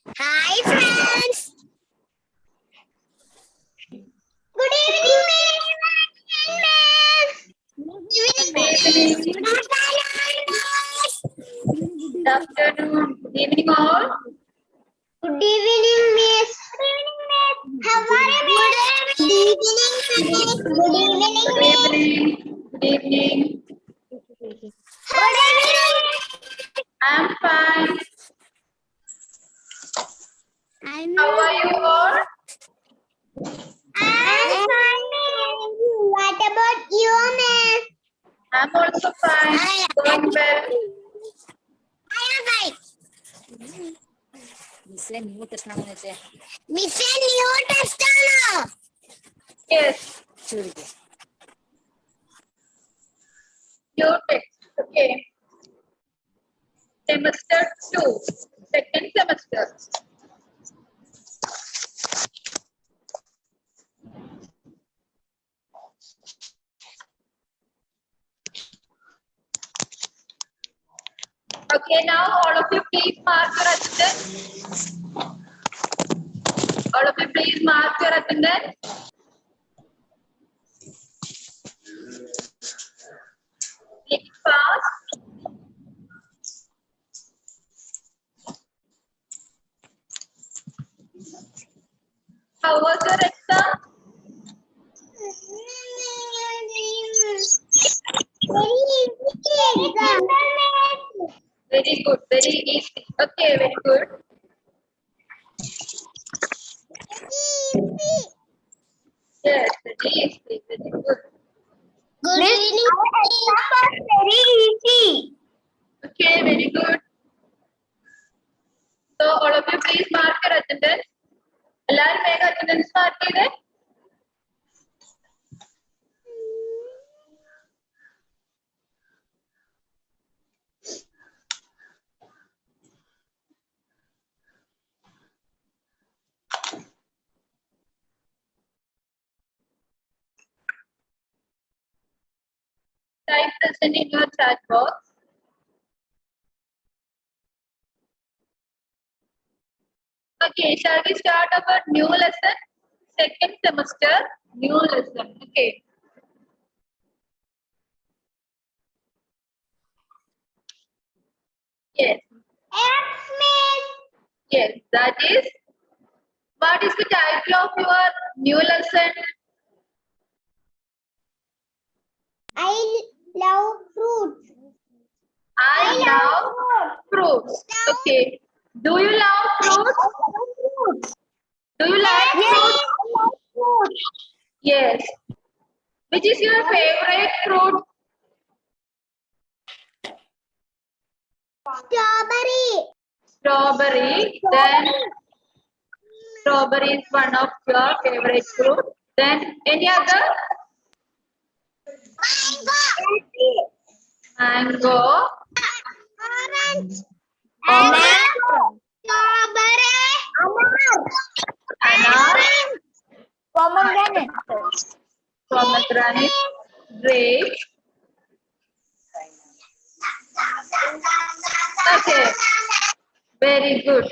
Hi friends. Good evening, miss. Good afternoon. Good evening, all. Good evening, miss. Good evening, miss. How are you, miss? Good evening, miss. Good evening, Good evening. Good evening. Good evening. I'm fine. How are you all? I'm fine, miss. What about you, miss? I'm also fine. Going well. I am fine. Miss, new test ആണോ? Yes. Your text. Okay. Semester 2. Second semester. Okay, now all of you please mark your attendance. All of you please mark your attendance. Click fast. How was your exam? Very good, very easy. Okay, very good. Yes, very easy, very good. Good evening. Very easy. Okay, very good. So all of you please mark your attendance. എല്ലാവരും വേഗം attendance mark ചെയ്തേ. Type this in your chat box. Okay, shall we start our new lesson? Second semester, new lesson. Okay. Yes. Yes, that is. What is the title of your new lesson? I love fruits. I love fruits. Okay. Do you love fruits? Do you like fruits? Yes. Which is your favorite fruit? Strawberry. Strawberry. Then strawberry is one of your favorite fruit. Then any other? Mango. Orange. Orange. Strawberry. Anar. Pomegranate. Pomegranate. Grape. Okay. Very good.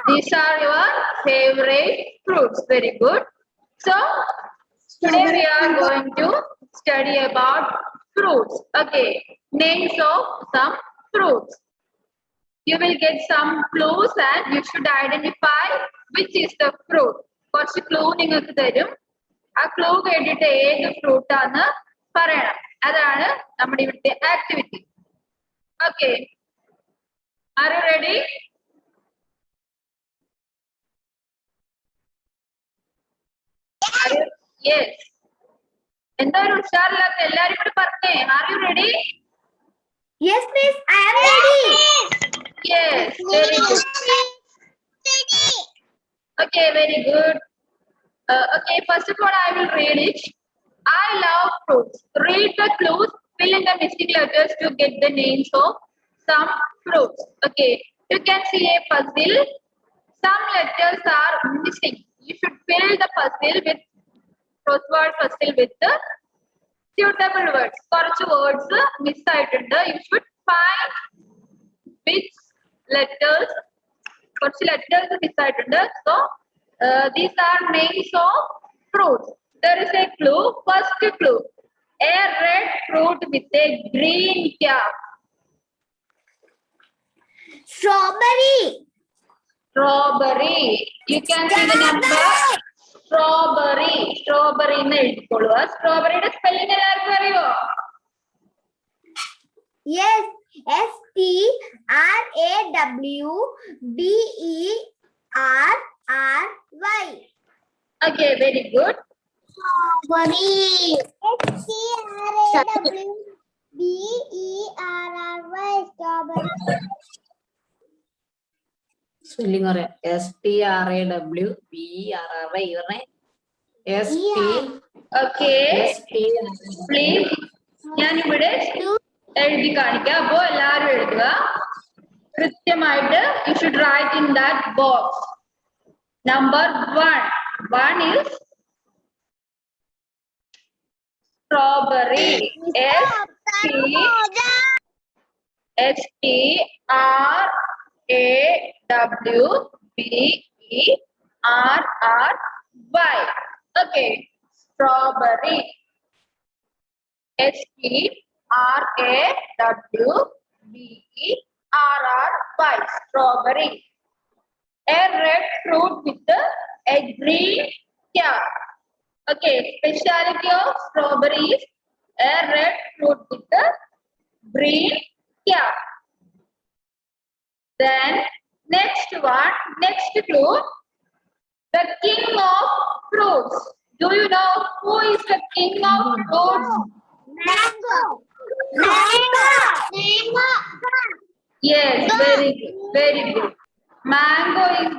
These are your favorite fruits. Very good. So, today we are going to study about fruits. Okay. Names of some fruits. You will get some clues and you should identify which is the fruit. കുറച്ച് clue നിങ്ങൾക്ക് തരും. ആ clue കേട്ടിട്ട് ഏത് fruit ആണെന്ന് പറയണം. അതാണ് നമ്മുടെ ഇവിടുത്തെ activity. Okay. Are you ready? Yes. എന്താ ഒരു ഉഷാറില്ലാത്ത എല്ലാരും കൂടി പറഞ്ഞേ. Are you ready? Yes, miss. I am ready. Yes. Very good. Okay, very good. Okay, first of all, I will read it. I love fruits. Read the clues. Fill in the missing letters to get the names of some fruits. Okay, you can see a puzzle. Some letters are missing. You should fill the puzzle with crossword puzzle with the suitable words. കുറച്ച് words miss ആയിട്ടുണ്ട്. You should find which letters കുറച്ച് letters miss ആയിട്ടുണ്ട്. So these are names of fruits. There is a clue. First clue. A red fruit with a green cap. Strawberry. Strawberry. You can see the number. Strawberry. Strawberry എന്ന് എഴുതിക്കൊള്ളുക. സ്ട്രോബെറിയുടെ spelling എല്ലാവർക്കും അറിയോ? Yes. STRAWBERRY. Okay, very good. Strawberry. STRAWBERRY. Strawberry. Spelling പറയാം. STRAWBERRY പറഞ്ഞേ. Okay. Please. ഞാൻ ഇവിടെ എഴുതി കാണിക്കാം. അപ്പോ എല്ലാവരും എഴുതുക. കൃത്യമായിട്ട് you should write in that box. Number 1. 1 is strawberry. STRAWBERRY. Okay. Strawberry. STRAWBERRY. Strawberry. A red fruit with a green cap. Okay, speciality of strawberry is a red fruit with a green cap. Then next one, next clue, the king of fruits. Do you know who is the king of fruits? Mango. Yes, very good, very good. Mango is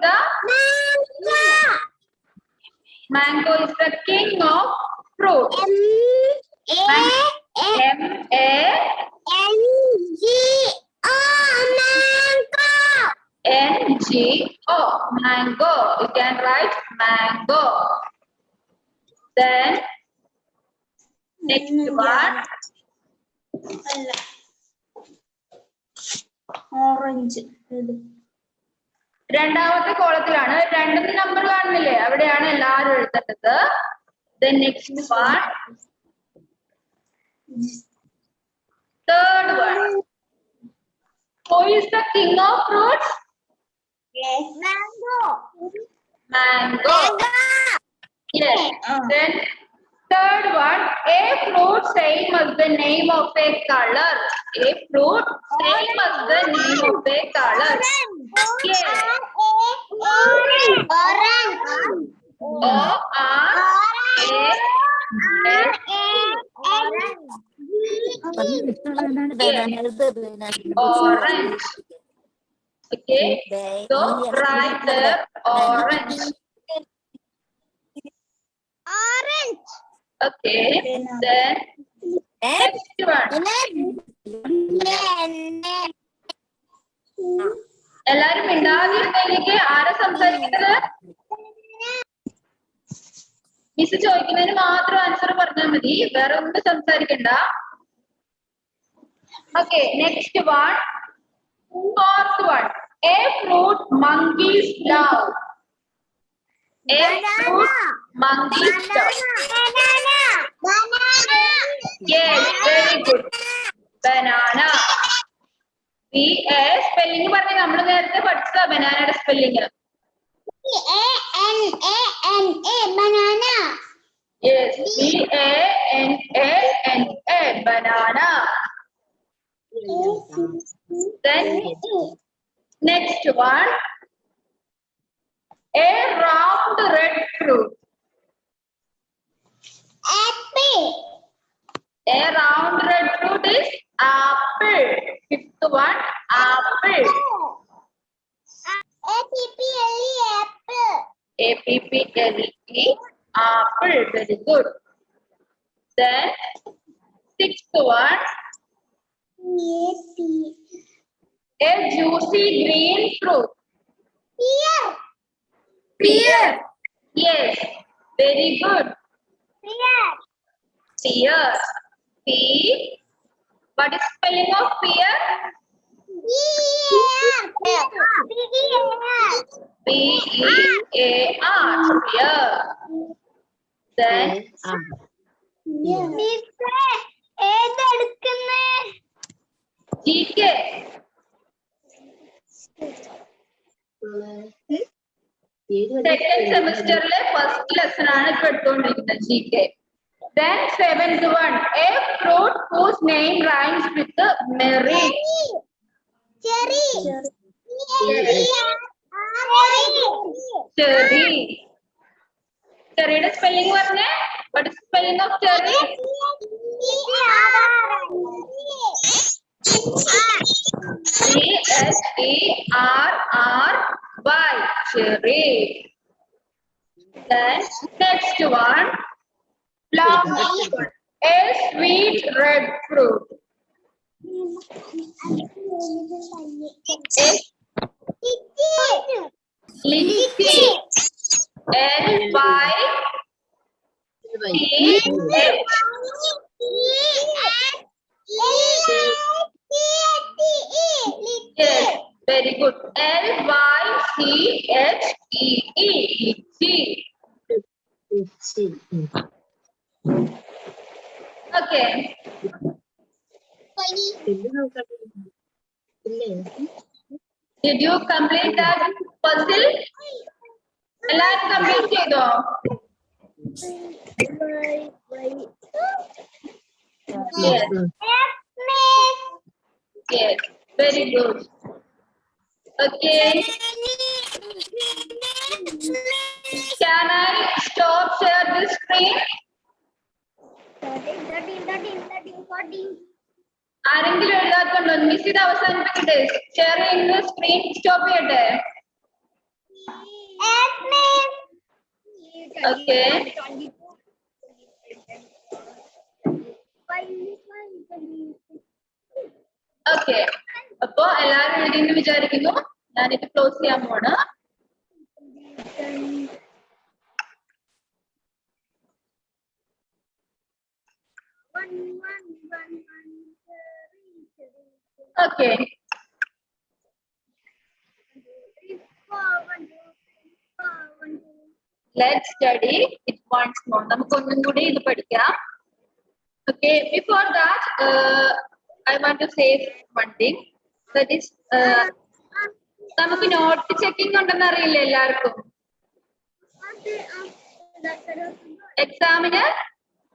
the king of fruit. MANGO. Mango. You can write mango. Then next one. Orange. രണ്ടാമത്തെ കോളത്തിലാണ്. രണ്ടിന്റെ number കാണുന്നില്ലേ? അവിടെയാണ് എല്ലാവരും എഴുതേണ്ടത്. Then next one. Third one. Who is the king of fruits? Yes. Mango. Yes. Then third one. A fruit same as the name of a color. A fruit same as the name of a color. Yes. Orange. Orange. Okay. So write there orange. Okay. Then next one. എല്ലാരും മിണ്ടാതിരുന്നതിലേക്ക് ആരാ സംസാരിക്കുന്നത്? Miss ചോദിക്കുന്നതിന് മാത്രം answer പറഞ്ഞാൽ മതി, വേറെ ഒന്നും സംസാരിക്കണ്ട. Okay, next one. Fourth one. A fruit monkeys love. A fruit monkeys love. Yes, very good. Banana. Spelling പറഞ്ഞ നമ്മൾ നേരത്തെ പഠിച്ച ബനാനയുടെ spelling. Banana. Yes, BANANA, banana. Then next one. A round red fruit. Apple. A round red fruit is apple. Fifth one, apple. Apple. APPLE, apple. Very good. Then sixth one. A juicy green fruit. Pear. Yes, very good. Pear. What is spelling of pear? P-E-A-R. Clear. Then GK. Second semester first lesson ആണ് ഇപ്പൊ എടുത്തുകൊണ്ടിരിക്കുന്നത് GK. Then seventh one, a fruit whose name rhymes with the merit. Cherry. Cherry. Cherryയുടെ spelling പറഞ്ഞേ. What is spelling of cherry? C-H-E-R-R-Y. Cherry. Then next one, plum, a sweet red fruit. Lychee. L-Y-T-H. Yes, very good. L-Y-C-H-E-E. Lychee. Okay. Did you complete that puzzle? എല്ലാവരും complete ചെയ്തോ? Yes. Yes, very good. Okay. Can I stop share this screen? ആരെങ്കിലും എഴുതാത്തുണ്ടോ? Miss ഇത് അവസാനിപ്പിക്കട്ടെ. Share ചെയ്യുന്ന screen stop ചെയ്യട്ടെ. Okay. Okay, അപ്പൊ എല്ലാവരും എഴുതിയെന്ന് വിചാരിക്കുന്നു. ഞാനിത് ക്ലോസ് ചെയ്യാൻ പോണ്. Okay. Let's study it once more. നമുക്ക് ഒന്നും കൂടി ഇത് പഠിക്കാം. Okay, before that, I want to say one thing. That is, നമുക്ക് നോട്ട് ചെക്കിംഗ് ഉണ്ടെന്ന് അറിയില്ല എല്ലാവർക്കും. എക്സാമിന്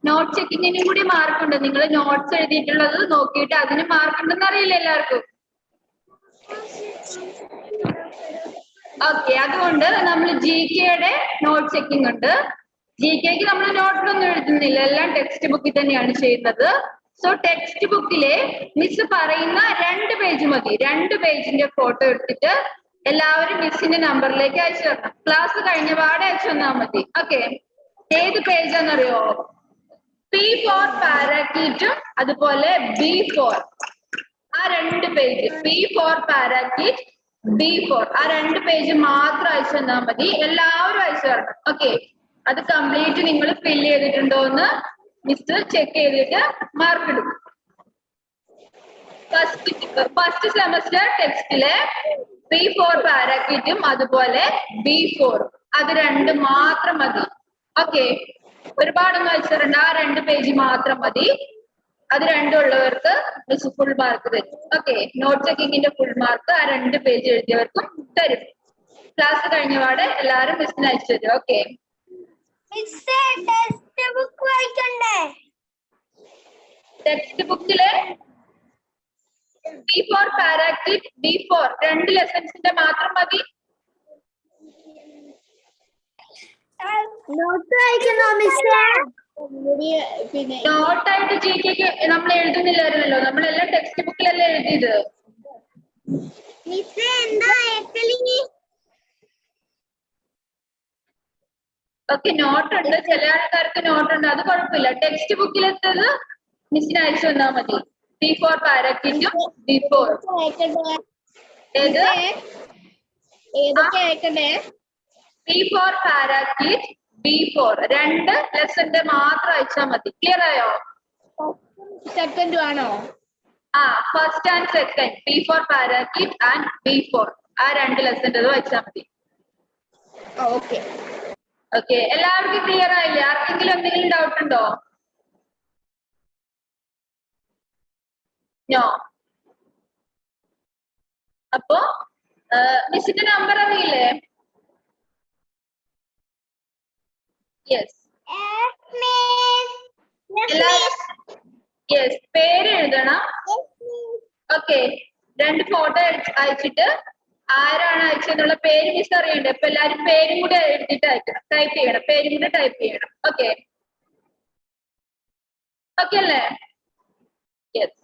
നോട്ട് ചെക്കിങ്ങിനും കൂടി മാർക്കുണ്ട്. നിങ്ങൾ നോട്ട്സ് എഴുതിയിട്ടുള്ളത് നോക്കിയിട്ട് അതിന് മാർക്ക് ഉണ്ടെന്ന് അറിയില്ല എല്ലാവർക്കും. ഓക്കെ, അതുകൊണ്ട് നമ്മൾ GK-യുടെ നോട്ട് ചെക്കിംഗ് ഉണ്ട്. GK-ക്ക് നമ്മൾ നോട്ടിലൊന്നും എഴുതുന്നില്ല, എല്ലാം ടെക്സ്റ്റ് ബുക്കിൽ തന്നെയാണ് ചെയ്യുന്നത്. സോ ടെക്സ്റ്റ് ബുക്കിലെ മിസ് പറയുന്ന 2 പേജ് മതി. 2 പേജിന്റെ ഫോട്ടോ എടുത്തിട്ട് എല്ലാവരും മിസ്സിന്റെ നമ്പറിലേക്ക് അയച്ചു തരണം. ക്ലാസ് കഴിഞ്ഞ പാടെ അയച്ചു തന്നാൽ മതി. ഓക്കെ, ഏത് പേജാന്നറിയോ? P4 പാരാക്കീറ്റും അതുപോലെ B4, ആ 2 പേജ്. P4 പാരാക്കീറ്റ്, B4, ആ 2 പേജ് മാത്രം അയച്ചു തന്നാൽ മതി. എല്ലാവരും അയച്ചു തരണം. ഓക്കെ, അത് കംപ്ലീറ്റ് നിങ്ങൾ ഫില്ല് ചെയ്തിട്ടുണ്ടോ എന്ന് മിസ് ചെക്ക് ചെയ്തിട്ട് മാർക്ക് ഇടും. ഫസ്റ്റ് സെമസ്റ്റർ ടെക്സ്റ്റിലെ P4 പാരാക്കീറ്റും അതുപോലെ B4, അത് 2 മാത്രം മതി. ഓക്കെ, ഒരുപാടൊന്നും അയച്ചു തരണ്ട, ആ 2 പേജ് മാത്രം മതി. അത് 2 ഉള്ളവർക്ക് മിസ് ഫുൾ മാർക്ക് തരും. ഓക്കെ, നോട്ട് ചെക്കിങ്ങിന്റെ ഫുൾ മാർക്ക് ആ 2 പേജ് എഴുതിയവർക്കും തരും. ക്ലാസ് കഴിഞ്ഞ പാടെ എല്ലാവരും മിസ്സിന് അയച്ചു തരും. ഓക്കെ, ടെക്സ്റ്റ് ബുക്കില് P4 പാരാക്കീറ്റ്, B4 2 ലെസൺസിന്റെ മാത്രം മതി. നോട്ടായിട്ട് GK-ക്ക് നമ്മൾ എഴുതുന്നില്ലായിരുന്നല്ലോ, നമ്മളെല്ലാം ടെക്സ്റ്റ് ബുക്കിലല്ലേ എഴുതിയത്. ഓക്കെ, നോട്ടുണ്ട്, ചില ആൾക്കാർക്ക് നോട്ടുണ്ട്, അത് കുഴപ്പമില്ല. ടെക്സ്റ്റ് ബുക്കിലെത്തത് മിസ്സിന് അയച്ചു തന്നാൽ മതി. P4 പാരാക്കീറ്റും B4. P4 പാരാക്കീറ്റ്, B4 2 ലെസന്റെ മാത്രം അയച്ചാൽ മതി. ക്ലിയർ ആയോ? സെക്കൻഡ് ആണോ? First and second. P for parakeet and B for. ആ രണ്ട് ലെസന്റെ വെച്ചാൽ മതി. ഓക്കെ. ഓക്കെ, എല്ലാവർക്കും ക്ലിയർ ആയില്ലേ? ആർക്കെങ്കിലും എന്തെങ്കിലും ഡൗട്ട് ഉണ്ടോ? നോ. അപ്പോ മിസ്സിന്റെ നമ്പർ അറിയില്ലേ? യെസ്. യെസ്, പേര് എഴുതണം. ഓക്കെ, 2 ഫോട്ടോ അയച്ചിട്ട് ആരാണ് അയച്ചെന്നുള്ള പേര് മിസ് അറിയണ്ടേ? അപ്പൊ എല്ലാരും പേരും കൂടി എഴുതിട്ട് അയക്കണം, ടൈപ്പ് ചെയ്യണം, പേരും കൂടി ടൈപ്പ് ചെയ്യണം. ഓക്കെ, ഓക്കെ അല്ലേ? യെസ്.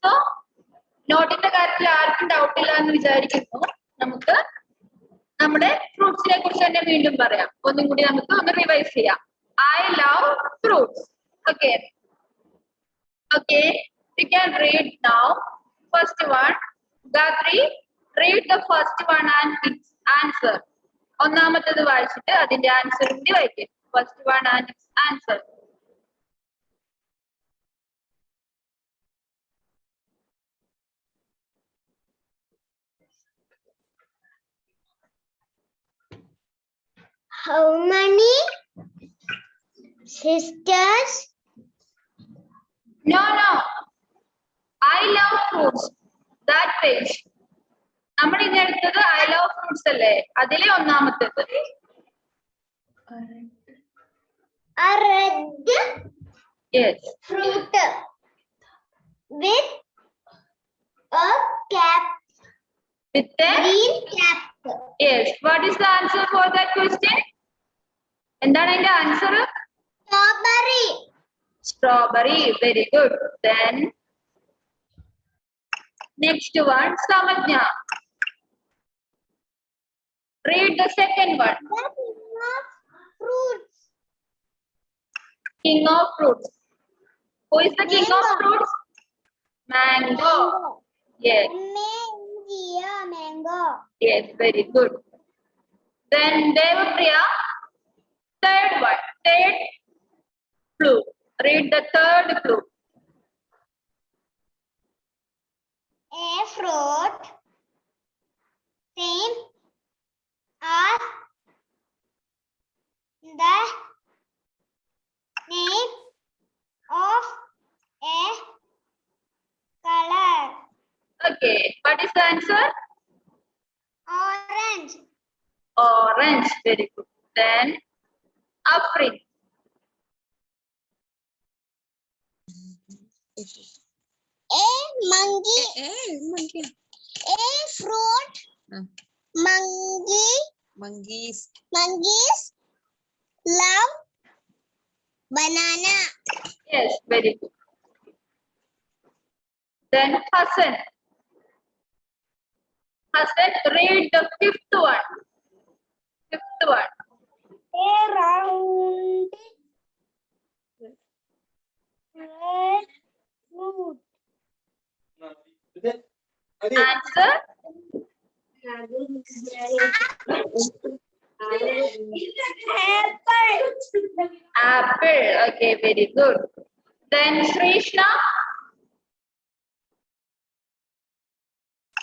സോ നോട്ടിന്റെ കാര്യത്തിൽ ആർക്കും ഡൗട്ട് ഇല്ല എന്ന് വിചാരിക്കുന്നു. നമുക്ക് നമ്മുടെ ഫ്രൂട്ട്സിനെ കുറിച്ച് തന്നെ വീണ്ടും പറയാം. ഒന്നും കൂടി നമുക്ക് ഒന്ന് റിവൈസ് ചെയ്യാം. I love fruits. Okay. Okay, we can read now. First one, Gayatri, read the first one and its answer. ഒന്നാമത്തേത് വായിച്ചിട്ട് അതിന്റെ ആൻസർ കൂടി വായിക്കും. First one and its answer. How many sisters? No. I love fruits. That page. നമ്മൾ ഇന്ന് എടുത്തത് I love fruits അല്ലേ? അതിലെ ഒന്നാമത്തേത്. A red Yes. fruit with a cap. With a Green cap. yes. What is the answer for that question? എന്താണ് അതിന്റെ answer? Strawberry. Strawberry. Very good. Then next one, Samajna. Read the second one. The king of fruits. King of fruits. Who is the king of Mango. fruits? Mango. Yes. Mango. Yes. Very good. Then Devapriya. Third one. Third clue. Read the third clue. A fruit same as the name of a color. Okay. What is the answer? Orange. Orange. Very good. Then Afrin. A monkey. A fruit. Monkeys love banana. Yes. Very good. Then Hassan. Hassan, read the fifth one. Fifth one. A round red fruit. Answer? Apple. Okay, very good. Then Srishna.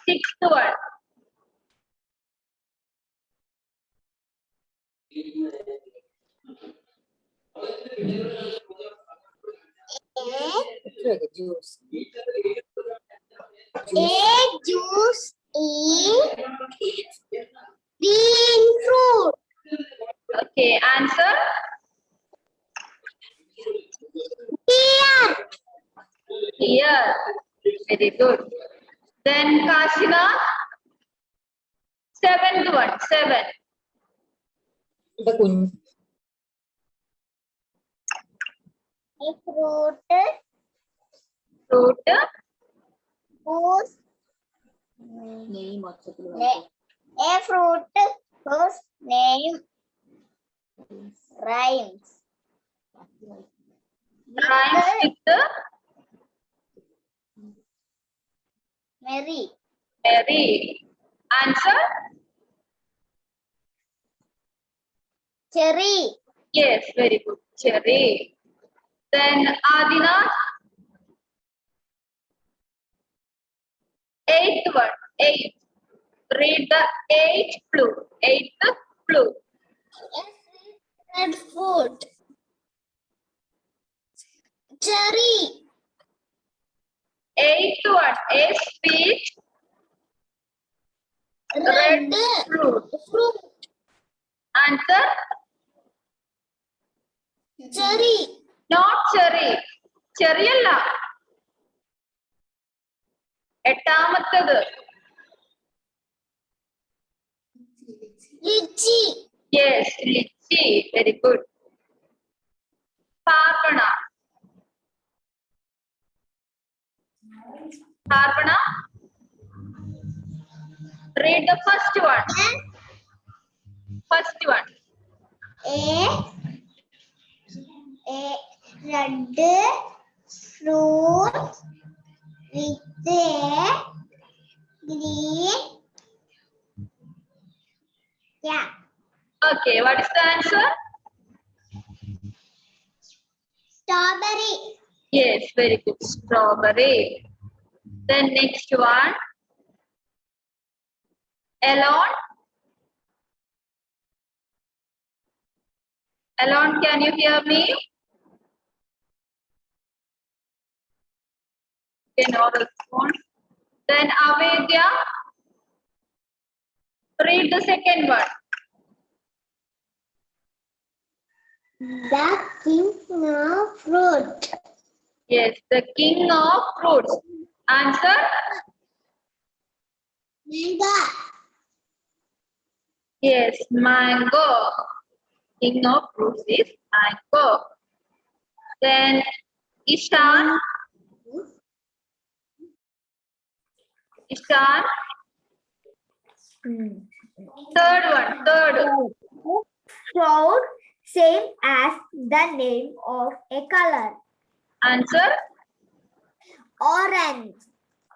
Sixth one. A juice is green fruit. Okay, answer? Pear. Here. Very good. Then Kashina. Seventh one. 7. A fruit Fruit. whose a fruit whose name rhymes Rhymes with the Mary. Mary. Answer? Cherry. Yes, very good. Cherry. Then Adina. Eighth one. Eighth. Read the eighth clue. Eighth clue. Red fruit. Cherry. Eighth one. A sweet red fruit. Answer. Cherry. Not cherry. Cherry അല്ല. എട്ടാമത്തേത്. Lychee. Yes, lychee. Very good. Parvana. Parvana. Read the first one. First one. A red fruit with a green. Yeah. Okay, what is the answer? Strawberry. Yes, very good. Strawberry. Then next one. Alone. Alone, can you hear me? Okay, no response. Then Avedya. Read the second one. The king of fruit. Yes, the king of fruits. Answer. Mango. Yes, mango. King of fruits is mango. Then Ishan. Ishan. Third one. Third. Cloud, same as the name of a color. Answer. Orange.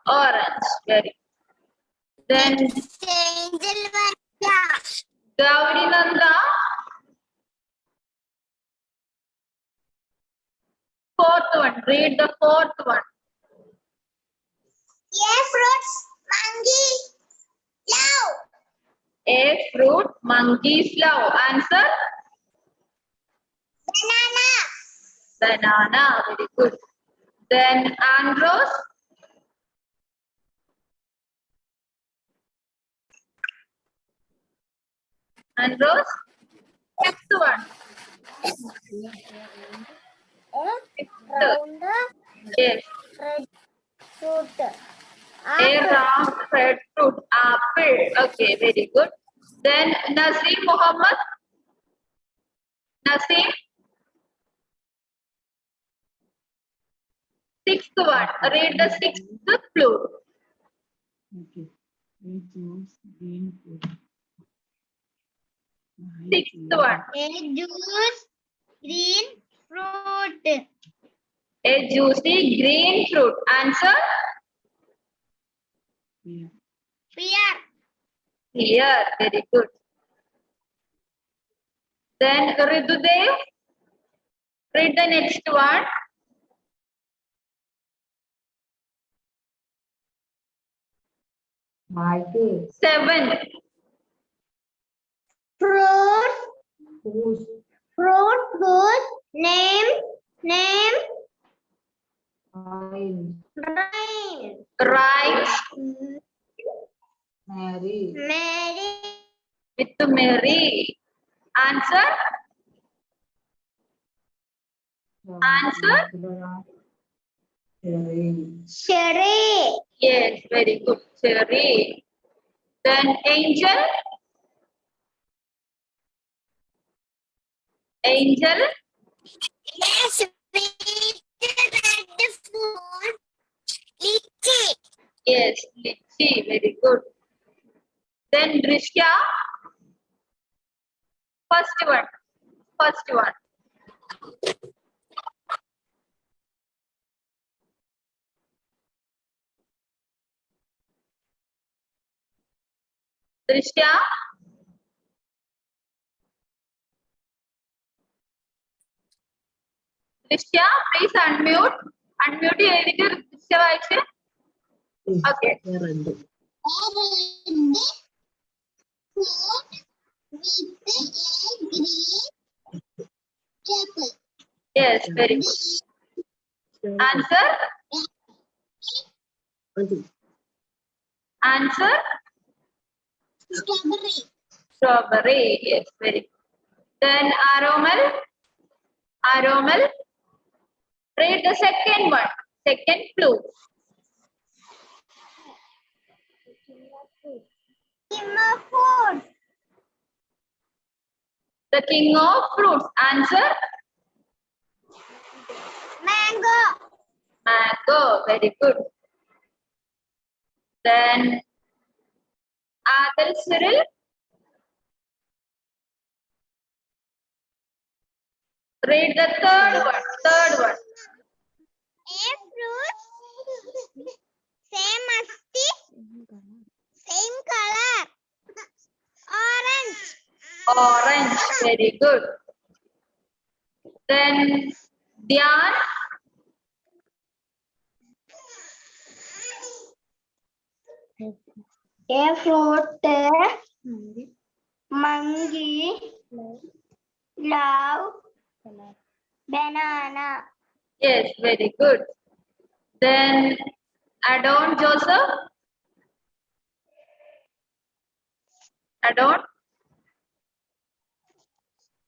Orange. Very good. Then Angel. Gauri Nanda. Fourth one. Read the fourth one. A fruits, monkey, love. A fruit monkeys love. Answer. Banana. Banana. Very good. Then Andros. Andros. Next one. Round Yes. red fruit. A round red fruit. Apple. Okay. Very good. Then Naseem Muhammad. Naseem. Sixth one. Read the sixth clue. Okay. We choose green food. Sixth one. A juice, green fruit. A juicy green fruit. Answer. Yeah. Pear. Here. Very good. Then Ridudev. Read the next one. Mighty. 7. Fruit, Who's fruit, name, fine? rain. Rhymes Mary. Mary. with Mary. Answer. Answer. Cherry. Cherry. Yes, very good. Cherry. Then Angel. Angel. Yes, red fruit. Lychee. Yes, Litchi. Very good. Then Drishya. First one. First one. Drishya. Drishya, please unmute. Unmute ചെയ്തിട്ട് Drishya വായിച്ച്. Okay. Red. Yes, very good. Answer? Answer? Strawberry. Yes, very good. Then Aromal? Aromal? Read the second one. Second clue. The king of fruits. Answer? Mango. Mango. Very good. Then Adil Cyril? Read the third one. Third one. A fruit. Same asti. Same color. Orange. Orange. Very good. Then Dhyan? A fruit. Monkey. Love. Banana. Yes, very good. Then Adon Joseph? Adon?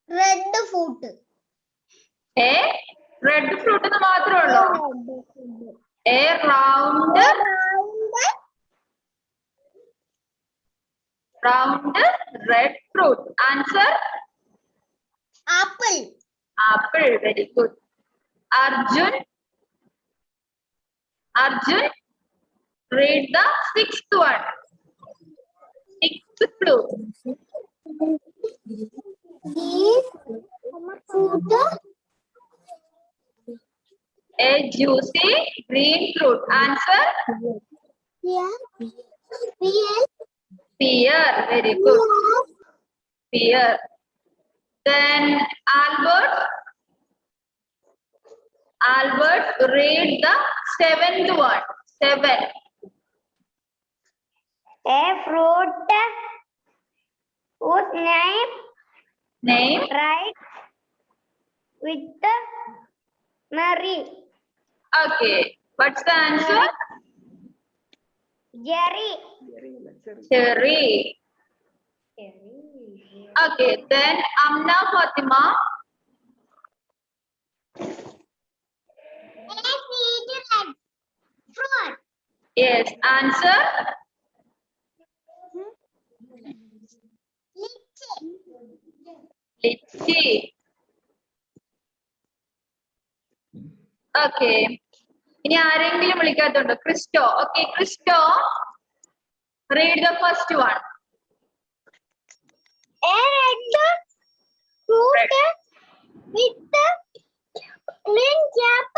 Red fruit. A red fruit എന്ന് മാത്രമേ ഉള്ളൂ. A round red fruit. Answer? Apple. Apple. Very good. Arjun? Arjun? Read the sixth one. Sixth clue. This fruit. A juicy green fruit. Answer? Yeah. Pear. Pear. Very good. Pear. Then Albert. Albert, read the seventh one. 7. A fruit whose Name? right with the Mary. Okay. What's the answer? Jerry. Cherry. Okay. Then Amna Fatima. Fruit. Yes. Answer? Litchi. Okay. ഇനി ആരെങ്കിലും വിളിക്കാത്തുണ്ടോ? Christo. Okay, Christo. Read the first one. A red fruit with the green cap.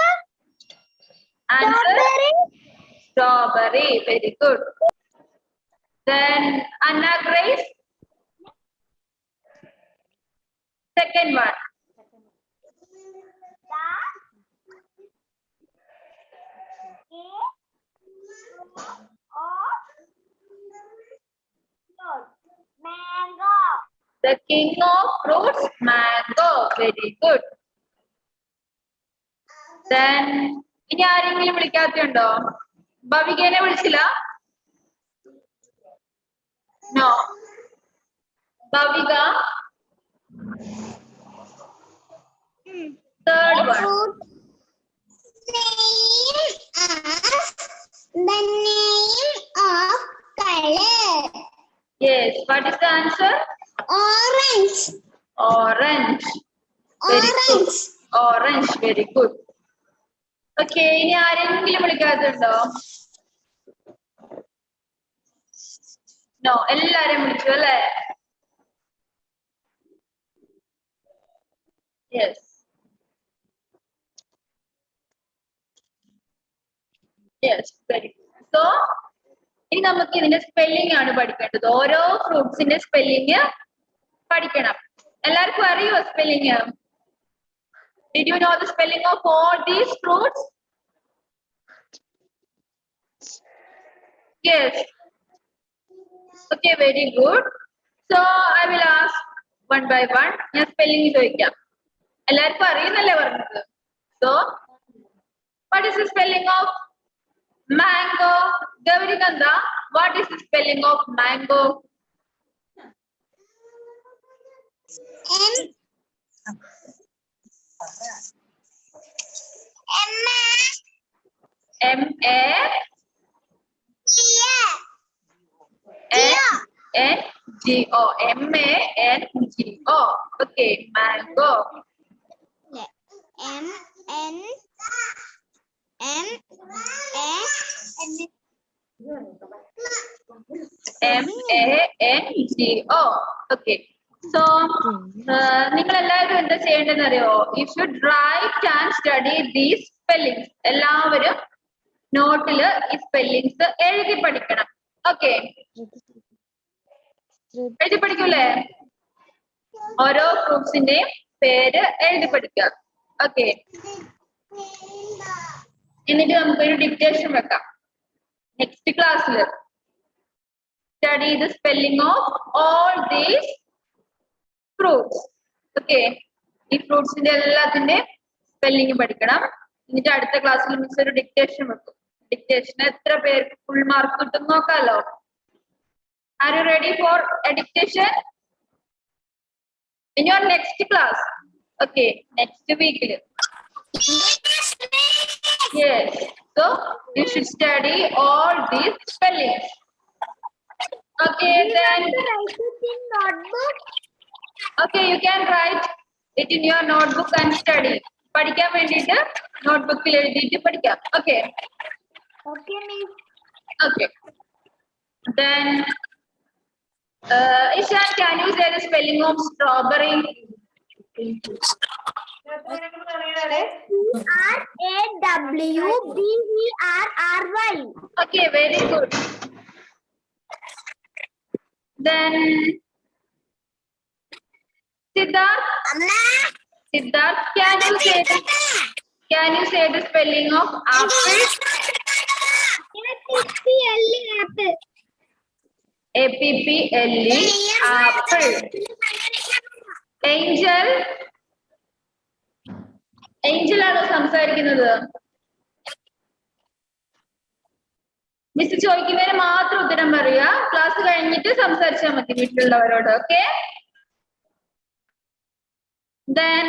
Answer? Strawberry. Very good. Then Anna Grace. Second one. Mango. The king of fruits, mango. Very good. Then ഇനി ആരെങ്കിലും വിളിക്കാത്തുണ്ടോ? ഭവികേനെ വിളിച്ചില്ല? No. Bhavika. Third one. Same as the name of color. Yes. What is the answer? Orange. Orange. Very good. Orange. Very good. Okay. ഇനി ആരെങ്കിലും വിളിക്കാത്തുണ്ടോ? No. എല്ലാരും വിളിച്ചു അല്ലേ? Yes. Yes. Very good. So ഇനി നമുക്ക് ഇതിന്റെ സ്പെല്ലിംഗ് ആണ് പഠിക്കേണ്ടത്. ഓരോ ഫ്രൂട്ട്സിന്റെ സ്പെല്ലിംഗ് പഠിക്കണം. എല്ലാവർക്കും അറിയോ spelling? Did you know the spelling of all these fruits? Yes. Okay, very good. So I will ask one by one. ഞാൻ spelling ചോദിക്കാം. എല്ലാവർക്കും അറിയുന്നല്ലേ പറഞ്ഞത്? So what is the spelling of mango? Gaurikanda, what is the spelling of mango? M-A-N-G-O. M-A-N-G-O. Okay, mango. M-A-N-G-O. Okay. So, നിങ്ങൾ എല്ലാവരും എന്താ ചെയ്യേണ്ടതെന്ന് അറിയോ? You should write and study these spellings. എല്ലാവരും നോട്ടില് ഈ സ്പെല്ലിങ്സ് എഴുതി പഠിക്കണം. ഓക്കെ, എഴുതി പഠിക്കൂലേ? ഓരോ ഫ്രൂട്ട്സിന്റെയും പേര് എഴുതി പഠിക്കുക. ഓക്കെ, എന്നിട്ട് നമുക്കൊരു ഡിക്റ്റേഷൻ വെക്കാം. നെക്സ്റ്റ് ക്ലാസ്സിൽ study the spelling of all these fruits. Okay, ഈ ഫ്രൂട്ട്സിന്റെ എല്ലാത്തിന്റെ സ്പെല്ലിംഗ് പഠിക്കണം. എന്നിട്ട് അടുത്ത ക്ലാസ്സിൽ മിസ് ഒരു ഡിക്റ്റേഷൻ വെക്കും. ഡിക്റ്റേഷന് എത്ര പേർക്ക് ഫുൾ മാർക്ക് കിട്ടും നോക്കാലോ. Are you ready for a dictation in your next class? Okay, next week. Yes, so you should study all these spellings. Okay, then okay, you can write it in your notebook and study. പഠിക്കാൻ വേണ്ടിയിട്ട് നോട്ട്ബുക്കിൽ എഴുതിയിട്ട് പഠിക്കാം. Okay. Okay, miss. Okay. Then Ishan, can you say the spelling of strawberry? S-T-R-A-W-B-E-R-R-Y. Okay, very good. Then Siddharth, can you say the spelling of apple? Apple. A-P-P-L-E, apple. Angel, ആണോ സംസാരിക്കുന്നത്? Miss ചോദിക്കുന്നതിന് മാത്രം ഉത്തരം പറയുക. Class കഴിഞ്ഞിട്ട് സംസാരിച്ചാൽ മതി വീട്ടിലുള്ളവരോട്. Okay. Then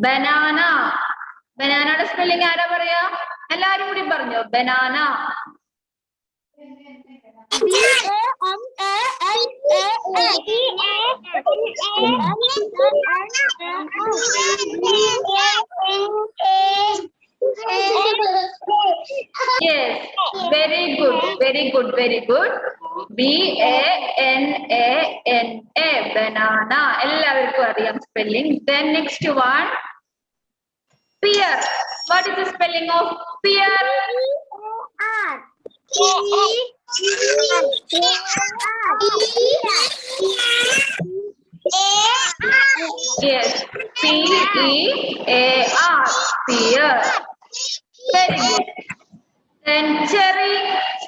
banana. ബനാനയുടെ spelling ആരാ പറയാ? എല്ലാരും കൂടി പറഞ്ഞോ. Banana. Yes, very good, very good, very good. B-A-N-A-N-A, banana. എല്ലാവർക്കും അറിയാം spelling. Then next one, pear. What is the spelling of pear? Yes, P-E-A-R, pear. Very good. Then cherry,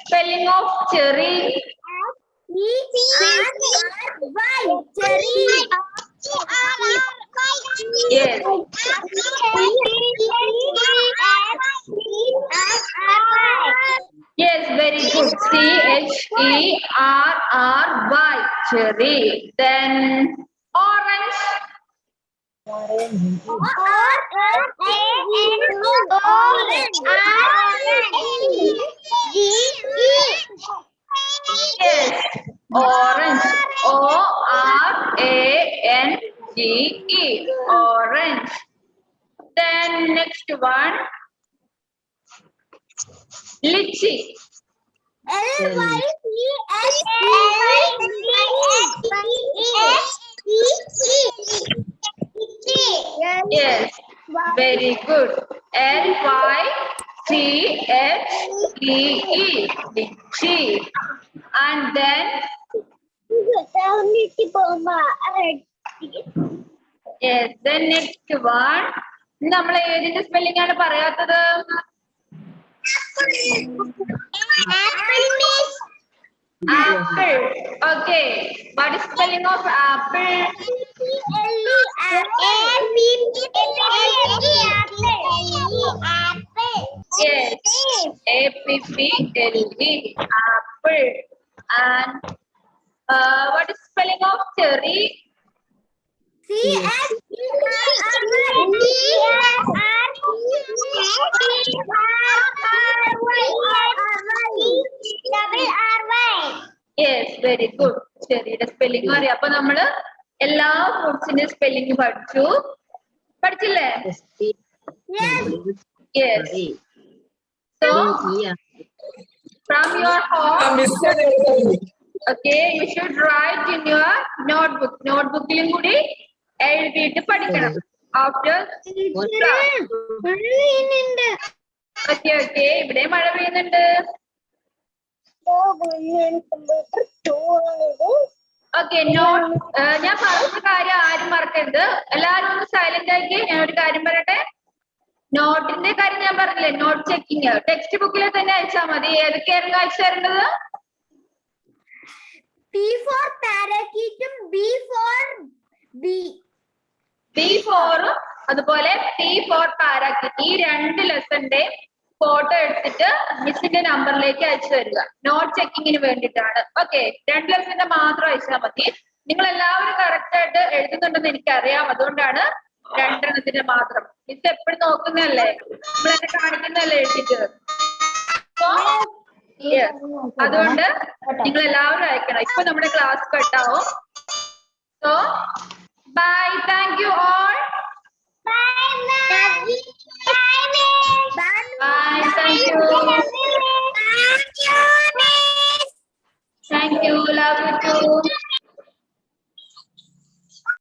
spelling of cherry. Yes. Yes, very good. C-H-E-R-R-Y, cherry. Then orange. Yes, orange. O-R-A-N-G-E, orange. Then next one, lychee. Yes, very good. L-Y-C-H-E-E, lychee. And then yes, then next one, നമ്മൾ ഏതിന്റെ spelling ആണ് പറയാത്തത്? Apple, miss. Apple. Okay. What is spelling of apple? Yes. A-P-P-L-E. Apple. And what is spelling of cherry? Yes, very good. ചെറിയുടെ spelling അറിയാം. അപ്പൊ നമ്മള് എല്ലാ ഫ്രൂട്ട്സിന്റെ spelling പഠിച്ചു. പഠിച്ചില്ലേ? Yes. So from your home, okay, you should write in your notebook. Notebookലും കൂടി എഴുതിയിട്ട് പഠിക്കണം. After class. Okay, okay. ഇവിടെ മഴ പെയ്യുന്നുണ്ട്. ഓക്കെ ഞാൻ പറഞ്ഞ കാര്യം ആരും മറക്കരുത്. എല്ലാരും ഒന്ന് സൈലന്റ് ആക്കി. ഞാൻ ഒരു കാര്യം പറയട്ടെ. നോട്ടിന്റെ കാര്യം ഞാൻ പറഞ്ഞില്ലേ, നോട്ട് ചെക്കിങ് ടെക്സ്റ്റ് ബുക്കിൽ തന്നെ അയച്ചാൽ മതി. ഏതൊക്കെയായിരുന്നു അയച്ചു തരേണ്ടത്? B for അതുപോലെ P for പാരാക്കിറ്റ്. ഈ 2 ലെസന്റെ ഫോട്ടോ എടുത്തിട്ട് മിസ്സിന്റെ നമ്പറിലേക്ക് അയച്ചു തരിക. നോട്ട് ചെക്കിങ്ങിന് വേണ്ടിയിട്ടാണ്. ഓക്കെ, 2 ലെസന്റെ മാത്രം അയച്ചാൽ മതി. നിങ്ങൾ എല്ലാവരും കറക്റ്റ് ആയിട്ട് എഴുതുന്നുണ്ടെന്ന് എനിക്കറിയാം. അതുകൊണ്ടാണ് 2 എണ്ണത്തിന്റെ മാത്രം. മിസ് എപ്പോഴും നോക്കുന്നതല്ലേ, നമ്മൾ എന്നെ കാണിക്കുന്നതല്ലേ എഴുതിട്ട്. അതുകൊണ്ട് നിങ്ങൾ എല്ലാവരും അയക്കണം. ഇപ്പൊ നമ്മുടെ ക്ലാസ് കട്ടാവും. So bye. Thank you all. Bye. Thank you. Thank you. Love you too.